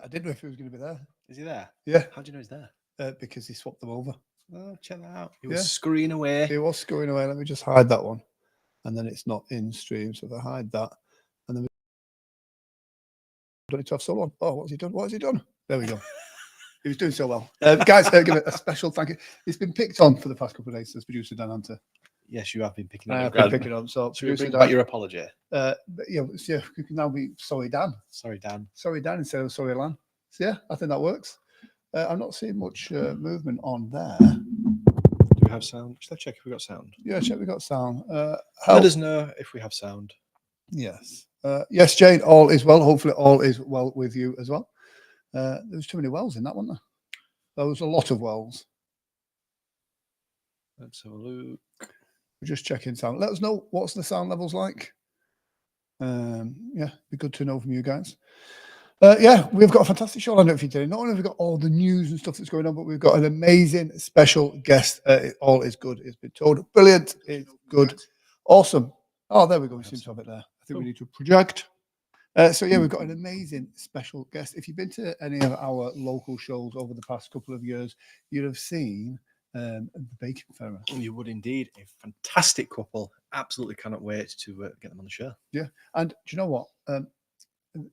I didn't know if he was going to be there. Is he there? Yeah. How do you know he's there? Because he swapped them over. Oh, check that out. He was Yeah. scurrying away. He was screwing away. Let me just hide that one. And then it's not in stream. So if I hide that, and then we don't need to have solo on. Oh, what's he done? What has he done? There we go. He was doing so well. Guys, give it a special thank you. It's been picked on for the past couple of days as producer Dan Hunter. Yes, you have been picking I it have up. been picking on. So Should we producer bring Dan, back your apology? but yeah, so you can now be sorry Dan. Sorry, Dan. Sorry Dan instead of sorry Lan. So yeah, I think that works. I'm not seeing much movement on there. Do we have sound? Should I check if we got sound? Yeah, check we got sound. Let Help. us know if we have sound. Yes. Yes, Jane, all is well. Hopefully all is well with you as well. There was too many wells in that, wasn't there? There was a lot of wells. Let's have a look. We're just checking sound. Let us know what's the sound levels like. Yeah, be good to know from you guys. Yeah, we've got a fantastic show lined up for you today. Not only have we got all the news and stuff that's going on, but we've got an amazing special guest. All is good. It's been told. Brilliant. It's good. Awesome. Oh, there we go. We seem to have it there. I think we need to project. So yeah, we've got an amazing special guest. If you've been to any of our local shows over the past couple of years, you'd have seen the Bacon Fairer. You would indeed. A fantastic couple. Absolutely cannot wait to get them on the show. Yeah, and do you know what?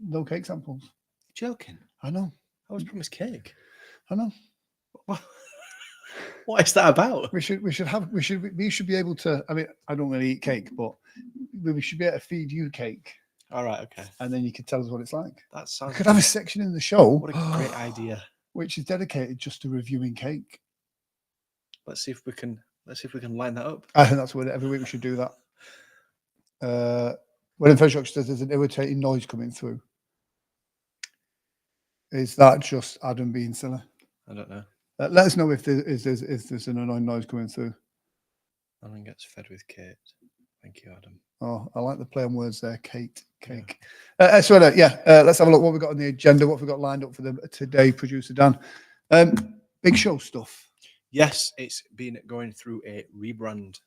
No cake samples. You're joking? I know. I was promised cake. I know. What is that about? We should be able to. I mean, I don't really eat cake, but we should be able to feed you cake. All right, okay. And then you can tell us what it's like. That We sounds. could have a section in the show. What a great idea. Which is dedicated just to reviewing cake. Let's see if we can line that up. I think that's what every week we should do that. When infrastructure says there's an irritating noise coming through. Is that just Adam being silly? I don't know. Let us know if there's an annoying noise coming through. Alan gets fed with Kate. Thank you, Adam. Oh, I like the play on words there. Cake. Let's have a look what we've got on the agenda, what we've got lined up for them today, producer Dan. Big show stuff. Yes, it's been going through a rebrand.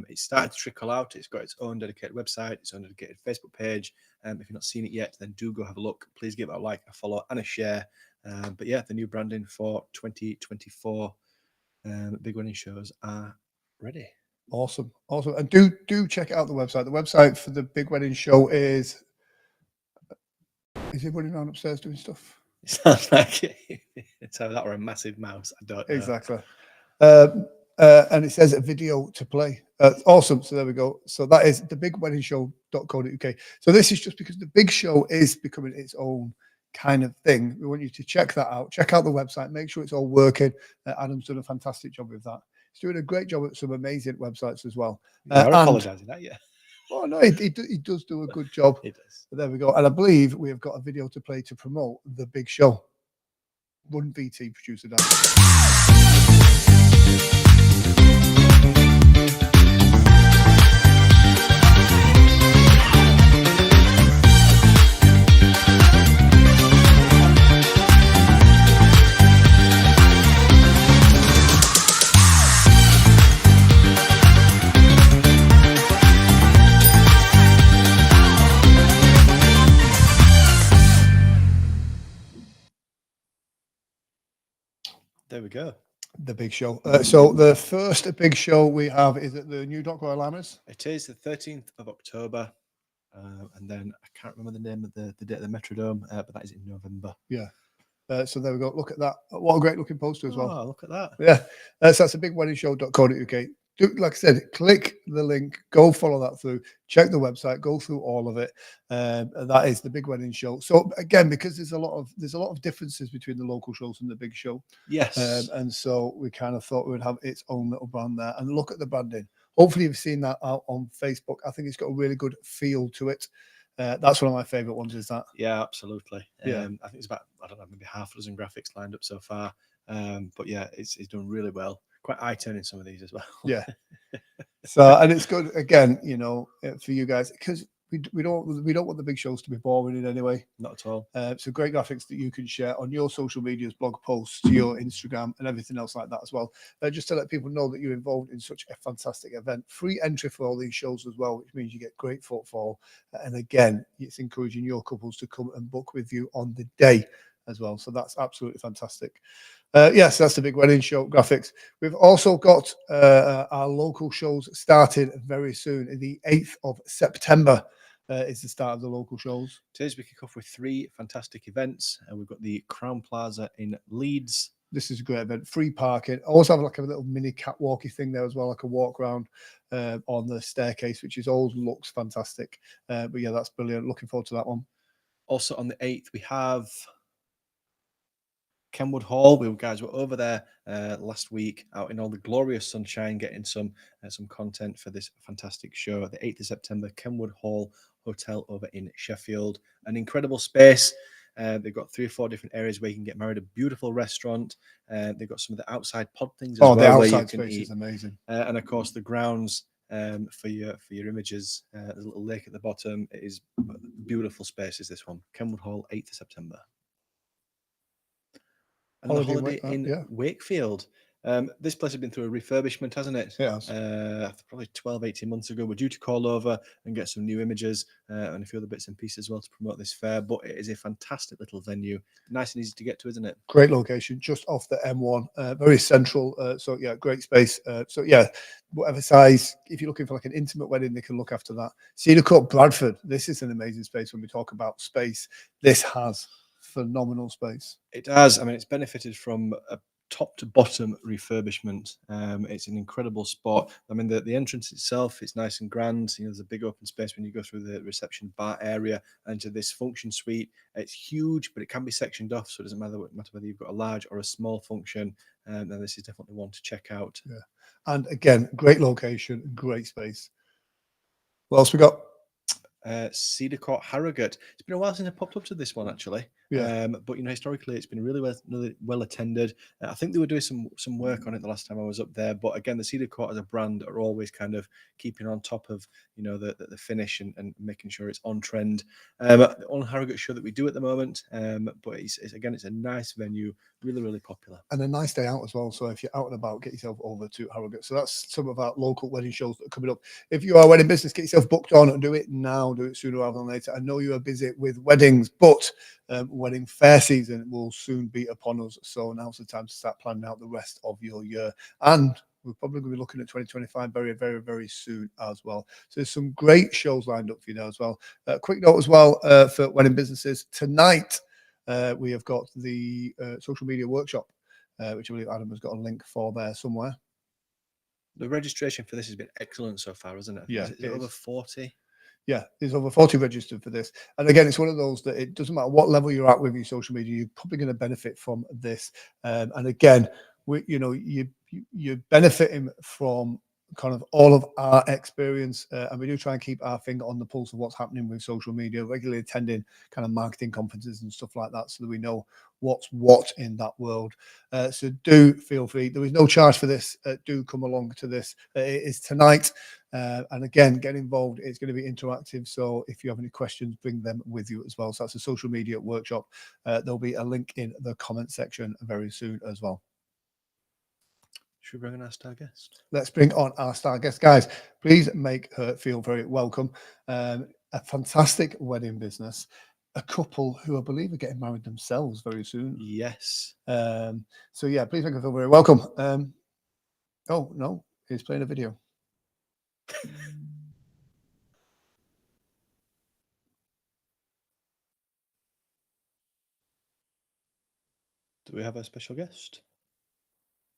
It's started to trickle out. It's got its own dedicated website, its own dedicated Facebook page. If you've not seen it yet, then do go have a look. Please give it a like, a follow, and a share. But yeah, the new branding for 2024 Big Wedding shows are ready. Awesome. And do check out the website. The website for the Big Wedding show is he running around upstairs doing stuff? It sounds like it's either that or a massive mouse. I don't know. Exactly. And it says a video to play. Awesome. So there we go. So that is thebigweddingshow.co.uk. So this is just because the big show is becoming its own kind of thing. We want you to check that out. Check out the website. Make sure it's all working. Adam's done a fantastic job with that. He's doing a great job at some amazing websites as well. I'm apologising, that yeah. Oh no, he does do a good job. He does. But there we go. And I believe we have got a video to play to promote the big show. Run VT, producer Dan. There we go. The big show. So the first big show we have is at the new Dock Royal Limehouse. It is the 13th of October. And then I can't remember the name of the date of the Metrodome, but that is in November. Yeah. So there we go. Look at that. What a great looking poster as well. Oh, look at that. Yeah. So that's a bigweddingshow.co.uk. Like I said, click the link, go follow that through, check the website, go through all of it. And that is the Big Wedding Show. So again, because there's a lot of differences between the local shows and the big show. Yes. And so we kind of thought we would have its own little brand there. And look at the branding. Hopefully you've seen that out on Facebook. I think it's got a really good feel to it. That's one of my favorite ones, is that? Yeah, absolutely. Yeah. I think it's about, I don't know, maybe half a dozen graphics lined up so far. But yeah, it's done really well. Quite eye-turning some of these as well. Yeah. So, and it's good again, for you guys, because we don't want the big shows to be boring in any way. Not at all. So great graphics that you can share on your social medias, blog posts, your Instagram, and everything else like that as well. Just to let people know that you're involved in such a fantastic event. Free entry for all these shows as well, which means you get great footfall. And again, it's encouraging your couples to come and book with you on the day as well. So that's absolutely fantastic. Yes, that's the big wedding show graphics. We've also got our local shows starting very soon. The 8th of September is the start of the local shows. Today's we kick off with 3 fantastic events. We've got the Crown Plaza in Leeds. This is a great event. Free parking. Also have like a little mini catwalky thing there as well, like a walk around on the staircase, which is always looks fantastic. But yeah, that's brilliant. Looking forward to that one. Also on the 8th, we have Kenwood Hall. We guys were over there last week, out in all the glorious sunshine, getting some content for this fantastic show. The 8th of September, Kenwood Hall Hotel over in Sheffield. An incredible space. They've got 3 or 4 different areas where you can get married. A beautiful restaurant. They've got some of the outside pod things as well. The outside where you can space eat. is amazing. And of course, the grounds for your images. There's a little lake at the bottom. It is beautiful spaces. This one, Kenwood Hall, 8th of September. And the holiday in Wakefield. This place has been through a refurbishment, hasn't it? Yes. Probably 12, 18 months ago. We're due to call over and get some new images and a few other bits and pieces as well to promote this fair. But it is a fantastic little venue. Nice and easy to get to, isn't it? Great location, just off the M1. Very central. So yeah, great space. So yeah, whatever size. If you're looking for like an intimate wedding, they can look after that. Cedar Court, Bradford. This is an amazing space. When we talk about space, this has phenomenal space. It has. I mean, it's benefited from a top to bottom refurbishment. It's an incredible spot. I mean, the entrance itself is nice and grand. You know, there's a big open space when you go through the reception bar area and to this function suite. It's huge, but it can be sectioned off, so it doesn't matter whether you've got a large or a small function. And this is definitely one to check out. Yeah, and again, great location, great space. What else we got? Cedar Court, Harrogate. It's been a while since I popped up to this one actually. Yeah. But you know, historically, it's been really well attended. I think they were doing some work on it the last time I was up there. But again, the Cedar Court as a brand are always kind of keeping on top of the finish and making sure it's on trend. On Harrogate show that we do at the moment. But it's a nice venue, really popular, and a nice day out as well. So if you're out and about, get yourself over to Harrogate. So that's some of our local wedding shows that are coming up. If you are a wedding business, get yourself booked on and do it now. Do it sooner rather than later. I know you are busy with weddings, but wedding fair season will soon be upon us. So now's the time to start planning out the rest of your year. And we're probably going to be looking at 2025 very soon as well. So there's some great shows lined up for you now as well. Quick note as well for wedding businesses. Tonight, we have got the social media workshop, which I believe Adam has got a link for there somewhere. The registration for this has been excellent so far, isn't it? Yeah. Is it over 40? Yeah, there's over 40 registered for this. And again, it's one of those that it doesn't matter what level you're at with your social media, you're probably going to benefit from this. And again, you're benefiting from kind of all of our experience, and we do try and keep our finger on the pulse of what's happening with social media, regularly attending kind of marketing conferences and stuff like that, so that we know what's what in that world. So do feel free. There is no charge for this. Do come along to this. It is tonight, and again, get involved. It's going to be interactive, so if you have any questions, bring them with you as well. So that's a social media workshop. There'll be a link in the comment section very soon as well. Should we bring on our star guest? Let's bring on our star guest. Guys, please make her feel very welcome. A fantastic wedding business. A couple who I believe are getting married themselves very soon. Yes. So yeah, please make her feel very welcome. Oh, no, he's playing a video. Do we have a special guest?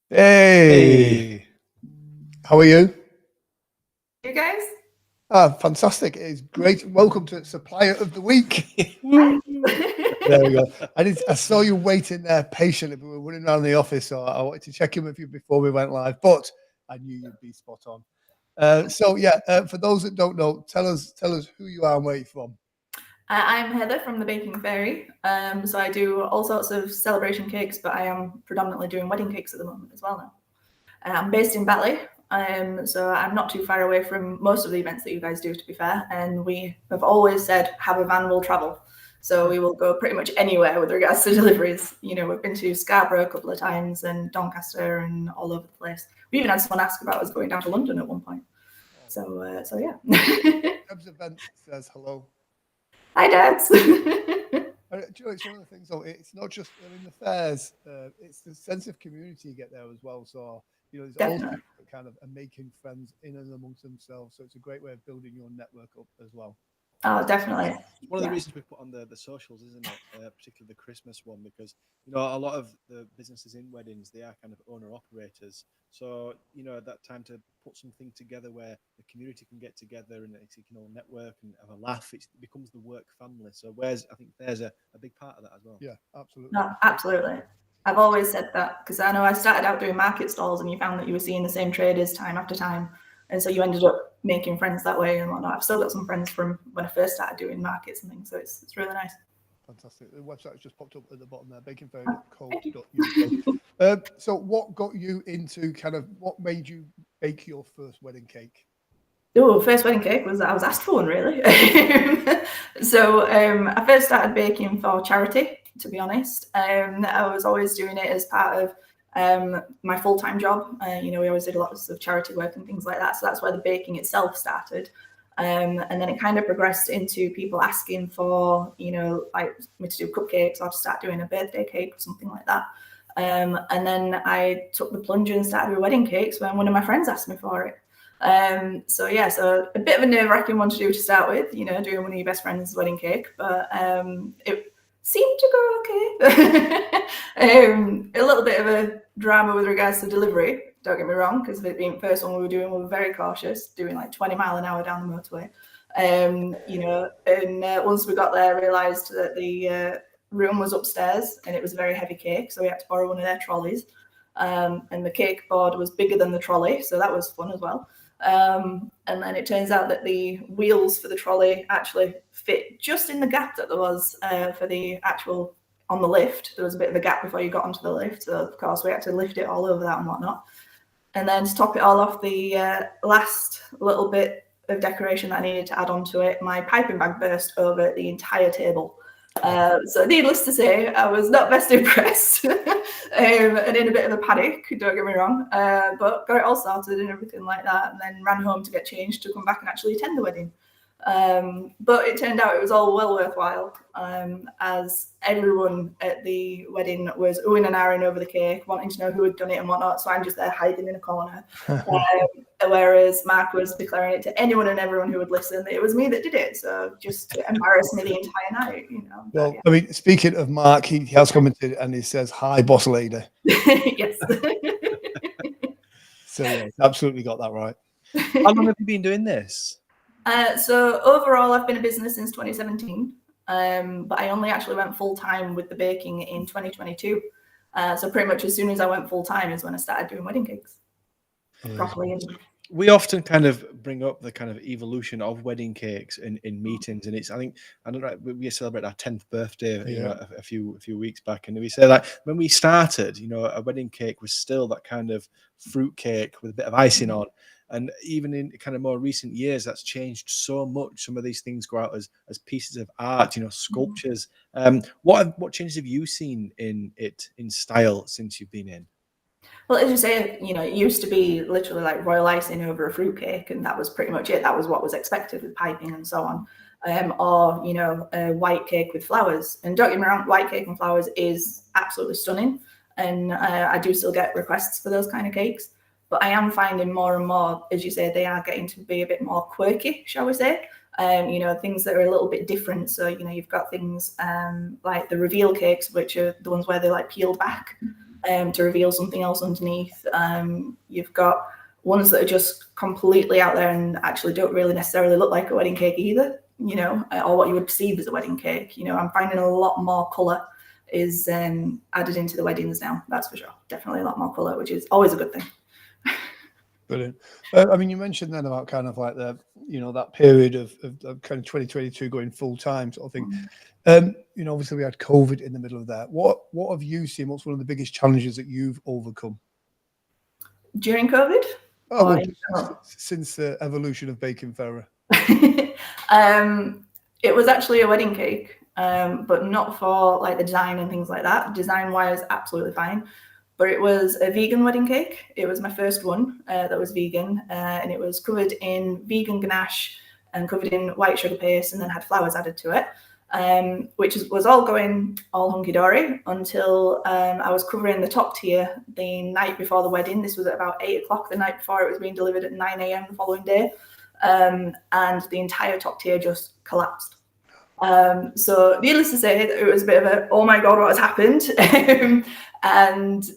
Hey. How are you? You guys? Fantastic. It's great. Welcome to Supplier of the Week. There we go. I saw you waiting there patiently, but we were running around the office, so I wanted to check in with you before we went live, but I knew you'd be spot on. So yeah, for those that don't know, tell us who you are and where you're from. I'm Heather from the Baking Fairy. So I do all sorts of celebration cakes, but I am predominantly doing wedding cakes at the moment as well now. I'm based in Batley, so I'm not too far away from most of the events that you guys do, to be fair. And we have always said, have a van, will travel. So we will go pretty much anywhere with regards to deliveries. You know, we've been to Scarborough a couple of times and Doncaster and all over the place. We even had someone ask about us going down to London at one point. So yeah. Deb's event says hello. Hi, Debs. Do you know, it's one of the things, though, it's not just, I mean, the fairs, it's the sense of community you get there as well. So, you know, there's all Definitely. people that kind of are making friends in and amongst themselves. So it's a great way of building your network up as well. Oh, definitely. It's one of the Yeah. reasons we put on the socials, isn't it? Particularly the Christmas one, because you know a lot of the businesses in weddings, they are kind of owner operators. So you know at that time to put something together where the community can get together and you can all network and have a laugh, it becomes the work family. So where's I think there's a big part of that as well. Yeah, absolutely. No, absolutely. I've always said that because I know I started out doing market stalls and you found that you were seeing the same traders time after time. And so you ended up making friends that way and whatnot. I've still got some friends from when I first started doing markets and things. So it's really nice. Fantastic. The website's just popped up at the bottom there, baconfairy.co.uk. So what got you into what made you bake your first wedding cake? Oh, first wedding cake was I was asked for one, really. So I first started baking for charity, to be honest. I was always doing it as part of my full-time job. You know, we always did lots of charity work and things like that. So that's where the baking itself started. And then it kind of progressed into people asking for, you know, like me to do cupcakes or to start doing a birthday cake or something like that. And then I took the plunge and started with wedding cakes when one of my friends asked me for it. So a bit of a nerve-wracking one to do to start with, you know, doing one of your best friend's wedding cake, but it seemed to go okay. A little bit of a drama with regards to delivery, don't get me wrong, because it being the first one we were doing, we were very cautious, doing like 20 mile an hour down the motorway. You know, and once we got there, I realised that the room was upstairs and it was a very heavy cake, so we had to borrow one of their trolleys. And the cake board was bigger than the trolley, so that was fun as well. And then it turns out that the wheels for the trolley actually fit just in the gap that there was for the actual on the lift. There was a bit of a gap before you got onto the lift, so of course we had to lift it all over that and whatnot. And then to top it all off, the last little bit of decoration that I needed to add onto it, my piping bag burst over the entire table. So needless to say, I was not best impressed and in a bit of a panic, don't get me wrong, but got it all sorted and everything like that, and then ran home to get changed to come back and actually attend the wedding. But it turned out it was all well worthwhile, as everyone at the wedding was oohing and ahhing over the cake, wanting to know who had done it and whatnot, so I'm just there hiding in a corner. Whereas Mark was declaring it to anyone and everyone who would listen that it was me that did it, so just to embarrass me the entire night, you know. Well, yeah. I mean, speaking of Mark, he has commented and he says, "Hi, boss lady." Yes. So yeah, absolutely got that right. How long have you been doing this? So overall, I've been a business since 2017, but I only actually went full-time with the baking in 2022. So pretty much as soon as I went full-time is when I started doing wedding cakes properly. We often kind of bring up the kind of evolution of wedding cakes in meetings, and I don't know, we celebrated our 10th birthday you know, a few weeks back, and we say that when we started, you know, a wedding cake was still that kind of fruit cake with a bit of icing on. And even in kind of more recent years, that's changed so much. Some of these things go out as pieces of art, you know, sculptures. What changes have you seen in style since you've been in? Well, as you say, you know, it used to be literally like royal icing over a fruit cake, and that was pretty much it. That was what was expected with piping and so on. Or, you know, a white cake with flowers. And don't get me wrong, white cake and flowers is absolutely stunning. And I do still get requests for those kind of cakes. But I am finding more and more, as you say, they are getting to be a bit more quirky, shall we say. You know, things that are a little bit different. So, you know, you've got things like the reveal cakes, which are the ones where they're like peeled back to reveal something else underneath. You've got ones that are just completely out there and actually don't really necessarily look like a wedding cake either, you know, or what you would perceive as a wedding cake. You know, I'm finding a lot more colour is added into the weddings now, that's for sure. Definitely a lot more colour, which is always a good thing. Brilliant. I mean, you mentioned then about kind of like the, you know, that period of kind of 2022 going full time sort of thing. You know, obviously we had COVID in the middle of that. What have you seen? What's one of the biggest challenges that you've overcome during COVID? Oh, well, since the evolution of Bacon Ferrer. It was actually a wedding cake, but not for like the design and things like that. Design wise, absolutely fine. But it was a vegan wedding cake. It was my first one that was vegan, and it was covered in vegan ganache and covered in white sugar paste, and then had flowers added to it. which was all going all hunky-dory until I was covering the top tier the night before the wedding. This was at about 8 o'clock the night before. It was being delivered at 9 a.m. the following day. And the entire top tier just collapsed. So needless to say, it was a bit of a, oh my God, what has happened? And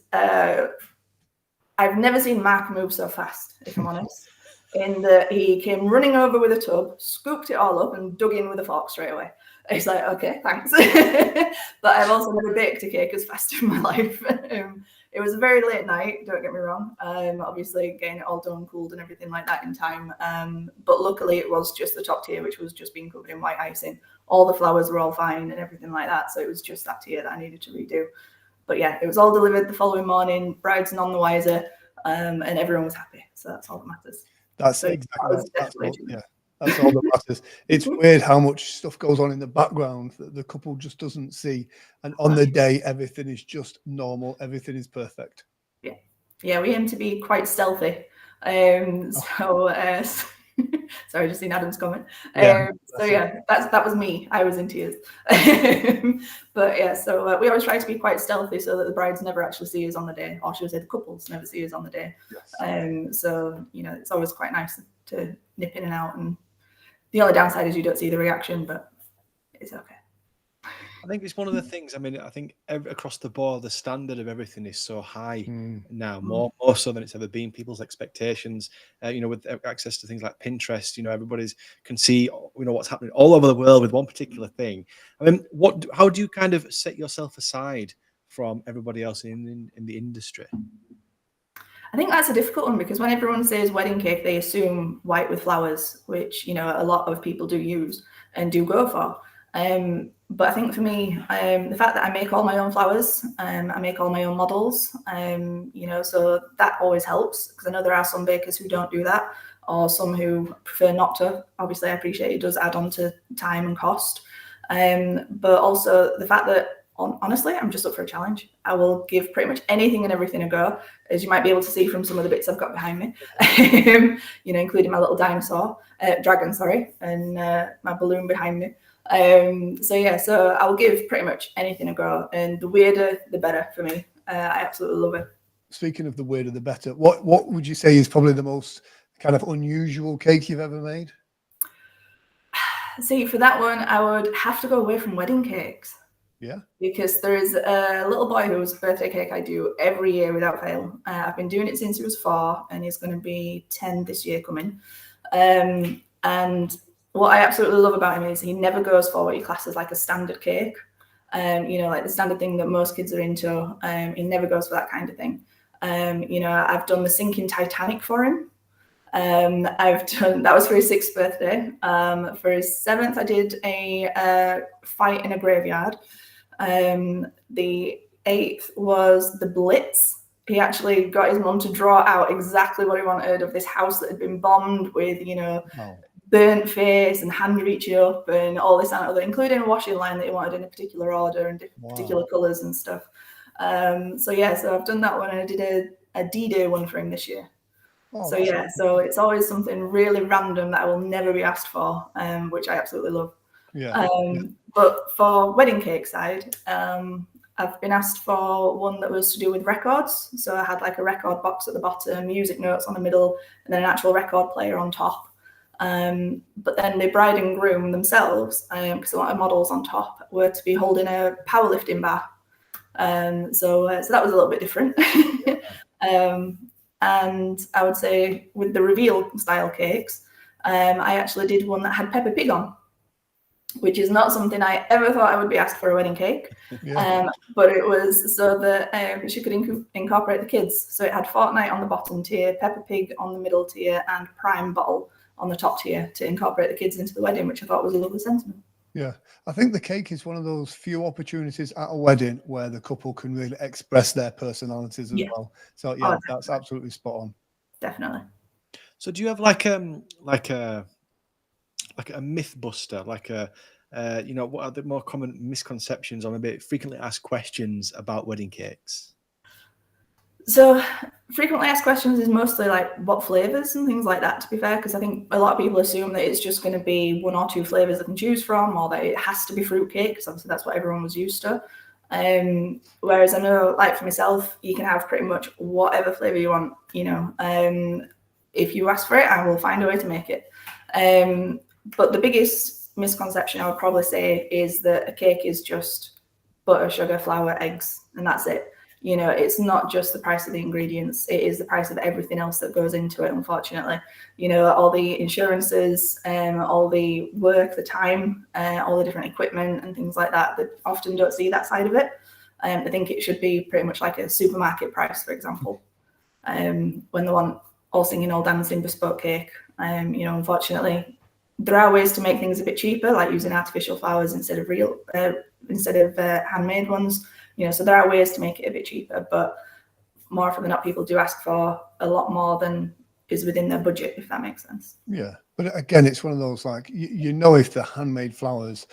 I've never seen Mark move so fast, if I'm honest. In that he came running over with a tub, scooped it all up and dug in with a fork straight away. It's like, okay, thanks. But I've also never baked a cake as fast in my life. It was a very late night, don't get me wrong. Obviously getting it all done, cooled and everything like that in time. But luckily it was just the top tier, which was just being covered in white icing. All the flowers were all fine and everything like that. So it was just that tier that I needed to redo. But yeah, it was all delivered the following morning, bride's none the wiser, and everyone was happy. So that's all that matters. That's So exactly that was that's all that matters. It's weird how much stuff goes on in the background that the couple just doesn't see. And on the day, everything is just normal. Everything is perfect. Yeah, we aim to be quite stealthy. Sorry, just seen Adam's comment. That was me. I was in tears. But yeah, so we always try to be quite stealthy so that the brides never actually see us on the day, or should I say the couples never see us on the day. Yes. So, you know, it's always quite nice to nip in and out. And the only downside is you don't see the reaction, but it's okay. I think it's one of the things. I mean, I think across the board, the standard of everything is so high now, more so than it's ever been. People's expectations, you know, with access to things like Pinterest, you know, everybody's can see, you know, what's happening all over the world with one particular thing. I mean, how do you kind of set yourself aside from everybody else in the industry? I think that's a difficult one because when everyone says wedding cake, they assume white with flowers, which, you know, a lot of people do use and do go for. But I think for me, the fact that I make all my own flowers, I make all my own models, you know, so that always helps because I know there are some bakers who don't do that or some who prefer not to. Obviously, I appreciate it does add on to time and cost. But also the fact that, honestly, I'm just up for a challenge. I will give pretty much anything and everything a go, as you might be able to see from some of the bits I've got behind me, you know, including my little dragon, and my balloon behind me. So I will give pretty much anything a go, and the weirder the better for me. I absolutely love it. Speaking of the weirder the better, what would you say is probably the most kind of unusual cake you've ever made? See, for that one, I would have to go away from wedding cakes. Yeah. Because there is a little boy whose birthday cake I do every year without fail. I've been doing it since he was 4, and he's going to be 10 this year coming. And what I absolutely love about him is he never goes for what you class as like a standard cake. You know, like the standard thing that most kids are into. He never goes for that kind of thing. You know, I've done the sinking Titanic for him. That was for his 6th birthday. For his 7th, I did a fight in a graveyard. The 8th was the Blitz. He actually got his mum to draw out exactly what he wanted of this house that had been bombed with, you know, burnt face and hand reaching up and all this and other, including a washing line that he wanted in a particular order and particular colours and stuff. So I've done that one, and I did a D-Day one for him this year. So it's always something really random that I will never be asked for, which I absolutely love. But for wedding cake side, I've been asked for one that was to do with records. So I had like a record box at the bottom, music notes on the middle, and then an actual record player on top. But then the bride and groom themselves, because a lot of models on top, were to be holding a powerlifting bar. So that was a little bit different. And I would say with the reveal style cakes, I actually did one that had Peppa Pig on, which is not something I ever thought I would be asked for a wedding cake. But it was so that she could incorporate the kids. So it had Fortnite on the bottom tier, Peppa Pig on the middle tier, and Prime Bottle on the top tier to incorporate the kids into the wedding, which I thought was a lovely sentiment. Yeah, I think the cake is one of those few opportunities at a wedding where the couple can really express their personalities as well. So that's absolutely spot on. Definitely. So do you have like a myth buster, you know, what are the more common misconceptions or maybe frequently asked questions about wedding cakes? So frequently asked questions is mostly like what flavors and things like that, to be fair, because I think a lot of people assume that it's just going to be 1 or 2 flavors they can choose from, or that it has to be fruitcake, because obviously that's what everyone was used to. Whereas I know, like for myself, you can have pretty much whatever flavor you want, you know. If you ask for it, I will find a way to make it. But the biggest misconception I would probably say is that a cake is just butter, sugar, flour, eggs, and that's it. You know, it's not just the price of the ingredients, it is the price of everything else that goes into it, unfortunately. You know, all the insurances, all the work, the time, all the different equipment and things like that, that often don't see that side of it. I think it should be pretty much like a supermarket price, for example, when they want all singing, all dancing, bespoke cake. You know, unfortunately, there are ways to make things a bit cheaper, like using artificial flowers instead of handmade ones. You know, so there are ways to make it a bit cheaper, but more often than not, people do ask for a lot more than is within their budget, if that makes sense. Yeah, but again, it's one of those, like, you know, if they're handmade flowers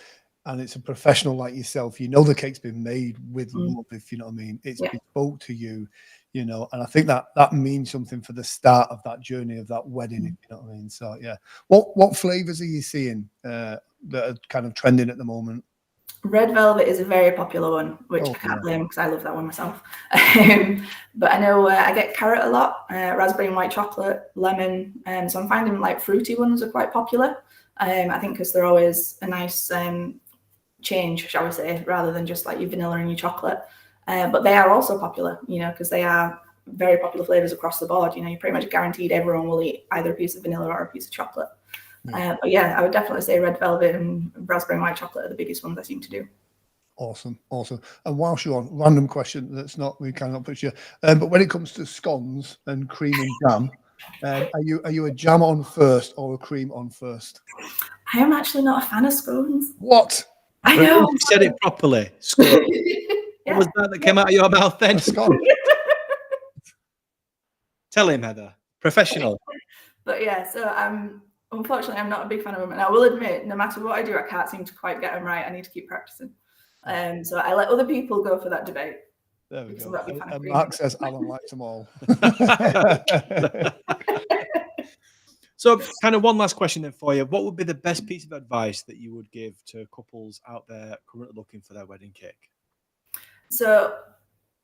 and it's a professional like yourself, you know the cake's been made with love, if you know what I mean. It's bespoke to you, you know, and I think that means something for the start of that journey of that wedding, if you know what I mean. So yeah, what flavors are you seeing that are kind of trending at the moment? Red velvet is a very popular one, which I can't blame because I love that one myself. But I know I get carrot a lot, raspberry and white chocolate, lemon, so I'm finding like fruity ones are quite popular. I think because they're always a nice change, shall we say, rather than just like your vanilla and your chocolate. But they are also popular, you know, because they are very popular flavors across the board. You know, you're pretty much guaranteed everyone will eat either a piece of vanilla or a piece of chocolate. But yeah, I would definitely say red velvet and raspberry and white chocolate are the biggest ones I seem to do. Awesome. And whilst you're on, random question that's not, we cannot put you, but when it comes to scones and cream and jam, are you a jam on first or a cream on first? I am actually not a fan of scones. What? I know. You said it properly. Scone. What was that came out of your mouth then? Scone. Tell him, Heather. Professional. But yeah, so unfortunately, I'm not a big fan of them. And I will admit, no matter what I do, I can't seem to quite get them right. I need to keep practicing. So I let other people go for that debate. There we So go. that'd be kind of And Mark says Alan likes them all. So kind of one last question then for you. What would be the best piece of advice that you would give to couples out there currently looking for their wedding cake? So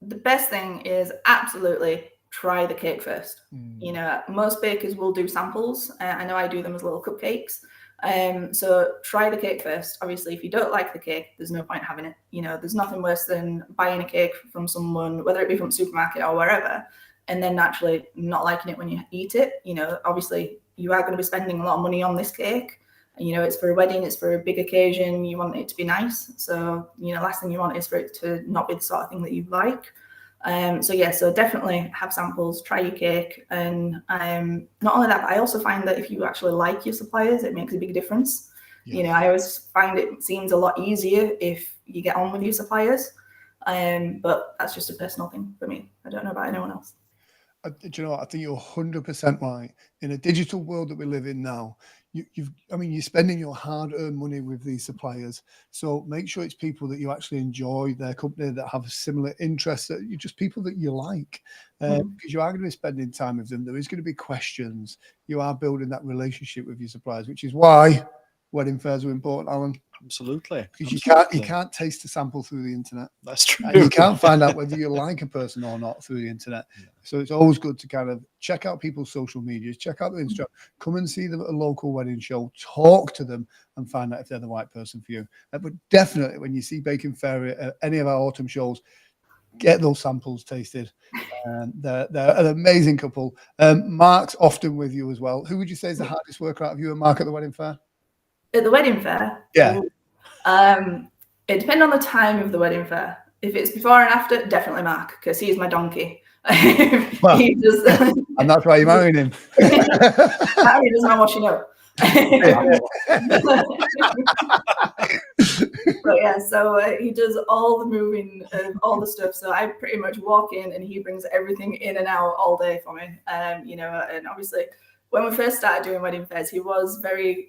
the best thing is absolutely try the cake first. You know, most bakers will do samples. I know I do them as little cupcakes. So try the cake first. Obviously, if you don't like the cake, there's no point having it. You know, there's nothing worse than buying a cake from someone, whether it be from a supermarket or wherever, and then naturally not liking it when you eat it. You know, obviously you are going to be spending a lot of money on this cake. You know, it's for a wedding, it's for a big occasion. You want it to be nice. So, you know, last thing you want is for it to not be the sort of thing that you like. So definitely have samples, try your cake. And not only that, but I also find that if you actually like your suppliers, it makes a big difference. Yes. You know, I always find it seems a lot easier if you get on with your suppliers. But that's just a personal thing for me. I don't know about anyone else. Do you know what? I think you're 100% right. In a digital world that we live in now, you're spending your hard-earned money with these suppliers. So make sure it's people that you actually enjoy their company, that have similar interests, that you're just people that you like. Because you are going to be spending time with them. There is going to be questions. You are building that relationship with your suppliers, which is why wedding fairs are important, Alan. Absolutely. Because you can't taste a sample through the internet. That's true. And you can't find out whether you like a person or not through the internet. Yeah. So it's always good to kind of check out people's social medias, check out their Instagram, come and see them at a local wedding show, talk to them and find out if they're the right person for you. But definitely when you see Bacon Fairy at any of our autumn shows, get those samples tasted. They're an amazing couple. Mark's often with you as well. Who would you say is the hardest worker out of you and Mark at the wedding fair? At the wedding fair? Yeah. It depends on the time of the wedding fair. If it's before and after, definitely Mark, because he's my donkey. Well, he does, and that's why you're marrying him. He doesn't know what you know. But yeah, so he does all the moving, all the stuff. So I pretty much walk in and he brings everything in and out all day for me. You know, and obviously when we first started doing wedding fairs, he was very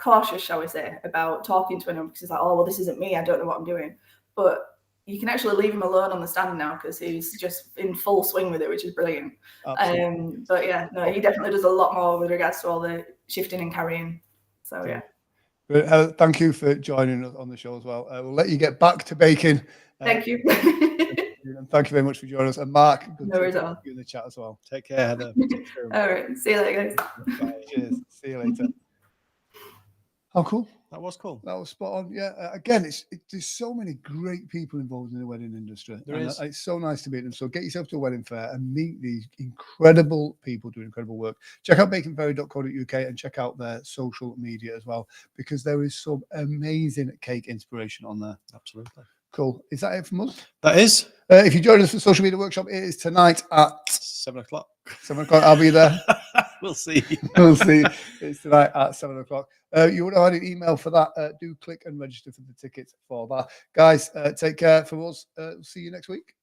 cautious, shall we say, about talking to anyone because he's like, oh, well, this isn't me. I don't know what I'm doing. But you can actually leave him alone on the stand now because he's just in full swing with it, which is brilliant. Absolutely. But yeah, no, he definitely does a lot more with regards to all the shifting and carrying. So yeah. But, thank you for joining us on the show as well. We'll let you get back to baking. Thank you. And thank you very much for joining us. And Mark, good No worries to at all. have you in the chat as well. Take care, Heather. Take care. All right. See you later, guys. Bye. Cheers. See you later. How cool. That was cool. That was spot on. Yeah. Again, there's so many great people involved in the wedding industry. There and is. It's so nice to meet them. So get yourself to a wedding fair and meet these incredible people doing incredible work. Check out baconferry.co.uk and check out their social media as well, because there is some amazing cake inspiration on there. Absolutely. Cool. Is that it from us? That is If you join us for the social media workshop, it is tonight at 7 o'clock. 7 o'clock. I'll be there. We'll see. We'll see. It's tonight at 7 o'clock. You would have had an email for that. Do click and register for the tickets for that. Guys, take care from us. See you next week.